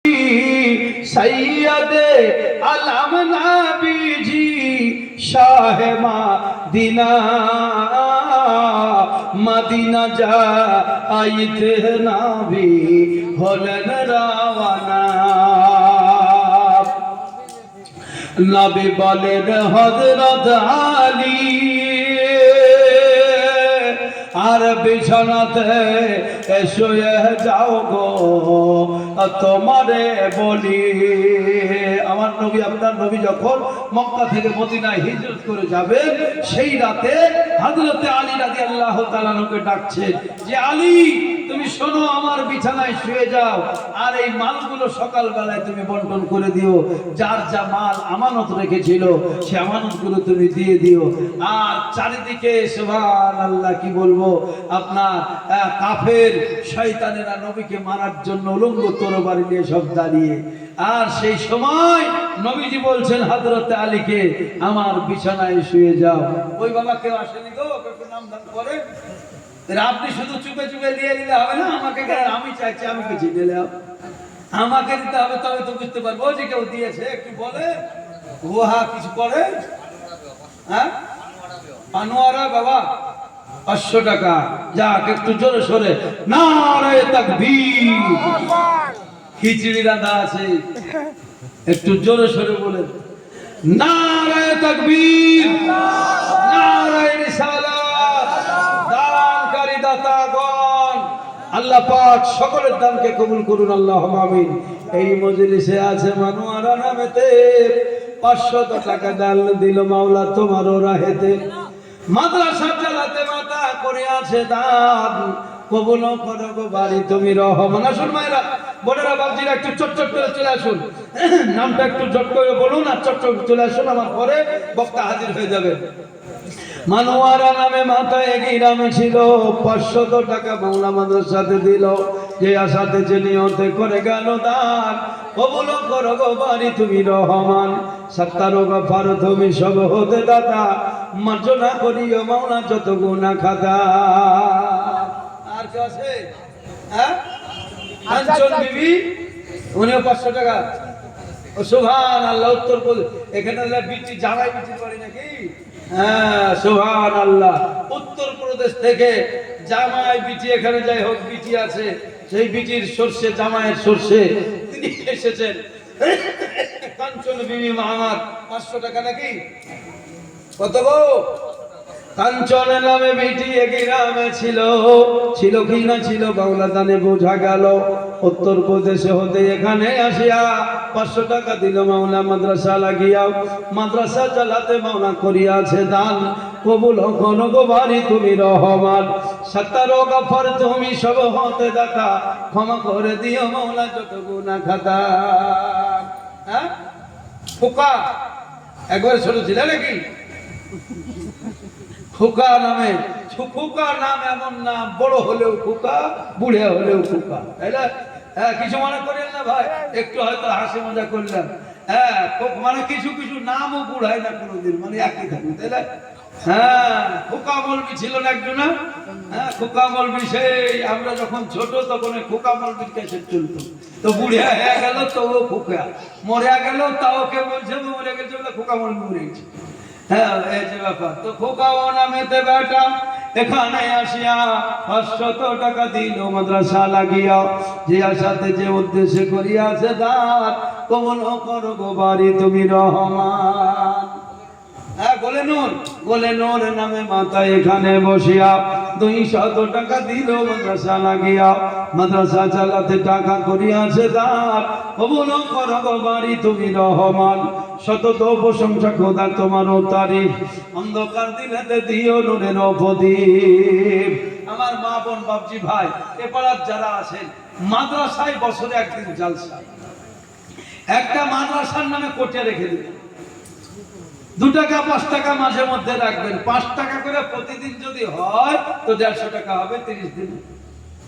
सैयदे आलम नबीजी Shah Medina Medina जाइते नबी হলেন রওয়ানা। নবী বলেন হযরত আলী আর বিছানাতে শুয়ে যাও গো তোমারে বলি। আমার নবী, আপনার নবী যখন মক্কা থেকে মদিনায় হিজরত করে যাবেন, সেই রাতে হযরতে আলী রাদিয়াল্লাহু তাআলা কে ডাকছেন যে আলী তুমি শোনো, আমার বিছানায় শুয়ে যাও আর এই মালগুলো সকালবেলায় তুমি বন্টন করে দিও। যার যা মাল আমানত রেখেছিল সে আমানতগুলো তুমি দিয়ে দিও। আর চারিদিকে সুবহানাল্লাহ কি বলবো, আপনার কাফের শয়তানেরা নবীকে মারার জন্য উলঙ্গ তরবারি নিয়ে সব দাঁড়িয়ে। আর সেই সময় নবীজি বলছেন হযরতে আলীকে আমার বিছানায় শুয়ে যাও। ওই বাবা কেউ আসেনি গো, একটু নাম দান করে। আপনি শুধু চুপে চুপে নিয়ে নিলে হবে না, আমাকে আমি চাইছি আমি কিছু দিলে আমাকে দিতে হবে, তবে তো বুঝতে পারবো যে কেউ দিয়েছে। একটু বলে ওহা কিছু করে। হ্যাঁ আনোয়ারা বাবা 500 টাকা যাক, একটু জোরে সরে নারে তাকবীর। খিচুড়ি রান্না আছে, একটু জোরে সরে বলে নারে তাকবীর, নারে রিসালাত। দানকারী দাতাগণ আল্লাহ পাক সকলের দানকে কবুল করুন, আল্লাহুম্মা আমিন। এই মজলিসে আছে মানুয়ারা নামেতে 500 টাকা দান দিল মাওলা তোমার রাহেতে। মাদ্রাসা চালাতে মাতা করে আছে দান, কবুল করো গো বাড়ি তুমি রহমান। আসুন মায়েরা, বোনেরা, বাবজিরা একটু চটচট করে চলে আসুন। নামটা একটু জট করে বলুন আর চটচট চলে আসুন, আমার পরে বক্তা হাজির হয়ে যাবে। মানুয়ারা নামে মাথায় গ্রামে ছিল 500 টাকা বাংলা মাদ্রাসাতে দিল। যে আশাতে যে নিয়তে করে গেল দান, কবুল করো গো বাড়ি তুমি রহমান। সত্তার গফার তুমি সব হতে দাতা, মার্জনা করিও মাওলা যত গুনাহ খাতা। আর কি আছে? হ্যাঁ কাঞ্চন বিবি, উনিও 500 টাকা। ও সুবহানাল্লাহ, উত্তরপ্রদেশ। এখানে বিটি জামাই বিটি করে নাকি? হ্যাঁ সুবহানাল্লাহ, উত্তরপ্রদেশ থেকে জামাই বিটি এখানে যাই হোক বিটি আছে, সেই বিটির সরষে জামাইয়ের সরষে তিনি এসেছেন। কাঞ্চন বিবি আমার 500 টাকা নাকি? কত গো? কাঞ্চন নামে বিটি গ্রামে ছিল, ছিল কি না ছিল বাংলা দানে বোঝা গেল। উত্তরপ্রদেশে হতে এখানে আসিয়া 500 টাকা দিল মাওলা মাদ্রাসা লাগিয়া। মাদ্রাসা চালাতে মাওলা করিয়াছে দান, কবুল করো গো বাড়ি তুমি রহমান। সত্তার গফর তুমি সব হতে দাতা, ক্ষমা করে দিও মাওলা যত গুনাহ খাতা। হ্যাঁ খোকা একবার ছোট ছিল নাকি? খোকা নামে, খোকা নাম এমন নাম, বড় হলেও খোকা, বুড়ে হলেও খোকা, তাই না? হ্যাঁ কিছু মনে করেন না ভাই, একটু হয়তো হাসি মজা করলাম। হ্যাঁ মানে কিছু কিছু নামও বুড়ায় না কোনোদিন, মানে একই থাকে, তাই না? হ্যাঁ খোকা মলবি ছিল না একজন। হ্যাঁ খোকা মলবি, সেই আমরা যখন ছোট তখন খোকা মলবির কাছে চলতো। তো বুড়িয়া হয়ে গেল তো ও খোকা, মরে গেল তাও কে বলছে মরে গেছে বলে খোকা মলবি মরে গেছে। হ্যাঁ এই যে ব্যাপার। তো খোকা ও নামেতে বেটা এখানে আসিয়া 500 টাকা দিল মাদ্রাসা লাগিয়া। যে আশাতে যে উদ্দেশ্যে করিয়াছে দান, কবুল করো গো বাড়ি তুমি রহমান। হ্যাঁ গোলে নূর নামে মাতা এখানে বসিয়া 200 টাকা দিল মাদ্রাসা লাগিয়া। মাদ্রাসা চালাতে টাকা করিয়াছে দান, কবুল করো গো বাড়ি তুমি রহমান। শতত প্রশংসা খোদা তোমারও তারিফ, অন্ধকার দিলেতে দিও নূরের প্রদীপ। আমার মা বোন বাপজি ভাই এ পাড়ার যারা আছেন, মাদ্রাসায় বছরে একদিন জালসা, একটা মাদ্রাসার নামে কোটে রেখে দিবেন। 2 টাকা 5 টাকা মাঝে মধ্যে রাখবেন, 5 টাকা করে প্রতিদিন যদি হয় তো 150 টাকা হবে 30 দিন।